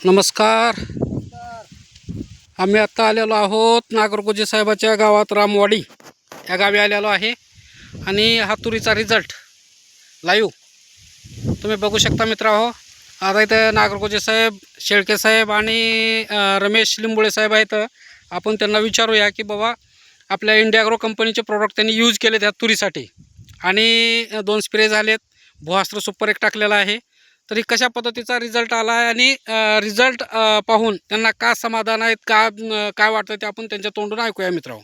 नमस्कार. आम्ही आत्ता आलेलो आहोत नागरगोजे साहेबाच्या गावात रामवाडी या गावी आलेलो आहे आणि हा तुरीचा रिझल्ट लाईव्ह तुम्ही बघू शकता मित्रांनो. आता इथं नागरगोजे साहेब, शेळके साहेब आणि रमेश लिंबुळे साहेब आहेत. आपण त्यांना विचारूया की बाबा आपल्या इंडिया ॲग्रो कंपनीचे प्रोडक्ट त्यांनी यूज केले त्या तुरीसाठी आणि 2 स्प्रे झालेत, भुआस्त्र सुपर 1 टाकलेला आहे. तरी कशा पद्धतीचा रिझल्ट आला आहे आणि रिझल्ट पाहून त्यांना का समाधान आहेत, काय वाटतं ते आपण त्यांच्या तोंडून ऐकूया मित्रांनो.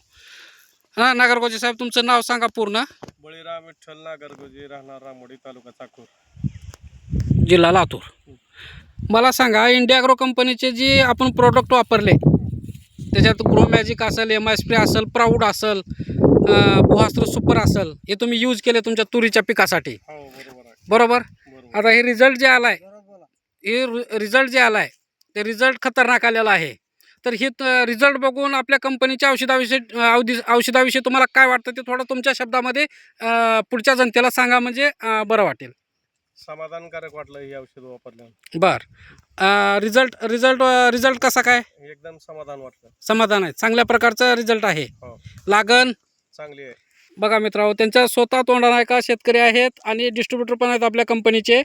हां, नागरगोजे साहेब तुमचं नाव सांगा पूर्ण. बळीराम विठ्ठल नागरगोजे, राहणार रामोडी, तालुका चाकूर, जिल्हा लातूर. मला सांगा, इंडिया ॲग्रो कंपनीचे जे आपण प्रोडक्ट वापरले त्याच्यात ग्रो मॅजिक असेल, MI स्प्रे असेल, प्राऊड असेल, भुआस्त्र सुपर असेल, हे तुम्ही यूज केले तुमच्या तुरीच्या पिकासाठी, हो बरोबर आहे. बरोबर. बरोबर. आता हे रिझल्ट जे आला आहे, हे रिझल्ट जे आला आहे ते रिझल्ट खतरनाक आलेला आहे. तर हे रिझल्ट बघून आपल्या कंपनीच्या औषधाविषयी तुम्हाला काय वाटतं ते थोडं तुमच्या शब्दामध्ये पुढच्या जनतेला सांगा, म्हणजे बरं वाटेल. समाधानकारक वाटलं हे औषध वापरल्यानं. बरं. रिझल्ट रिझल्ट रिझल्ट कसा काय? एकदम समाधान वाटलं. समाधान आहे, चांगल्या प्रकारचा रिझल्ट आहे. हो, लागण चांगली आहे. बघा मित्रांनो, त्यांच्या स्वतः तोंडाने का शेतकरी आहेत आणि डिस्ट्रीब्युटर पण आहेत आपल्या कंपनीचे.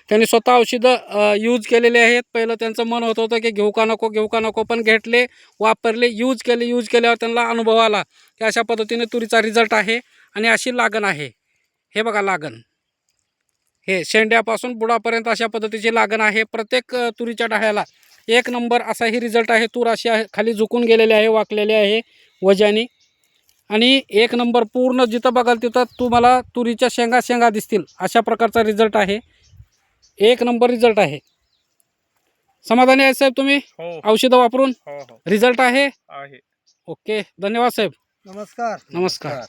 त्यांनी स्वतः औषधं यूज केलेले आहेत. पहिलं त्यांचं मन होत होतं की घेऊ का नको, पण घेतले, वापरले, यूज केल्यावर त्यांना अनुभव आला की अशा पद्धतीने तुरीचा रिझल्ट आहे आणि अशी लागण आहे. हे बघा लागण, हे शेंड्यापासून बुडापर्यंत अशा पद्धतीची लागण आहे. प्रत्येक तुरीच्या डाळ्याला 1 नंबर असा ही रिझल्ट आहे. तूर अशी खाली झुकून गेलेली आहे, वाकलेली आहे वजानी, आणि 1 नंबर पूर्ण जिथं बघाल तिथं तुम्हाला तुरीच्या शेंगा दिसतील अशा प्रकारचा रिझल्ट आहे. 1 नंबर रिझल्ट आहे. समाधानी आहे साहेब तुम्ही हो औषधं वापरून? हो हो रिझल्ट आहे. आहे. ओके, धन्यवाद साहेब. नमस्कार. नमस्कार.